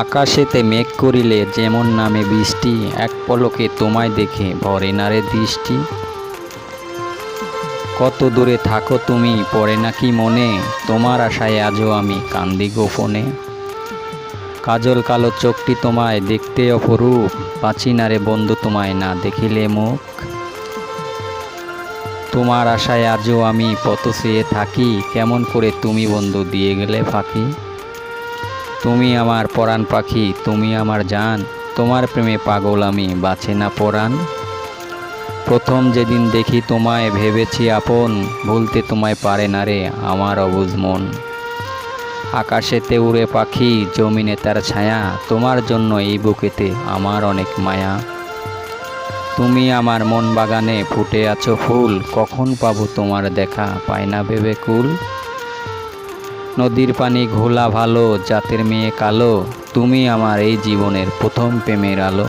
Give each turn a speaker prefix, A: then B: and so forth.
A: আকাশেতে মেঘ করিলে যেমন নামে বৃষ্টি, এক পলকে তোমায় দেখে ভরে না রে দৃষ্টি। কত দূরে থাকো তুমি পড়ে নাকি মনে, তোমার আশায় আজও আমি কান্দি গোপনে। কাজল কালো চোখটি তোমায় দেখতে অপরূপ, বাঁচি না রে বন্ধু তোমায় না দেখিলে মুখ। তোমার আশায় আজও আমি পথ চেয়ে থাকি, কেমন করে তুমি বন্ধু দিয়ে গেলে ফাঁকি। তুমি আমার পরাণ পাখি, তুমি আমার জান, তোমার প্রেমে পাগল আমি বাঁচে না পরাণ। প্রথম যেদিন দেখি তোমায় ভেবেছি আপন, ভুলতে তোমায় পারে না রে আমার অবুঝ মন। আকাশেতে উড়ে পাখি জমিনে তার ছায়া, তোমার জন্য এই বুকেতে আমার অনেক মায়া। তুমি আমার মন বাগানে ফুটে আছো ফুল, কখন পাবো তোমার দেখা পায় না ভেবে কুল। নদীর পানি ঘোলা ভালো জাতের মেয়ে কালো, তুমি আমার এই জীবনের প্রথম প্রেমের আলো।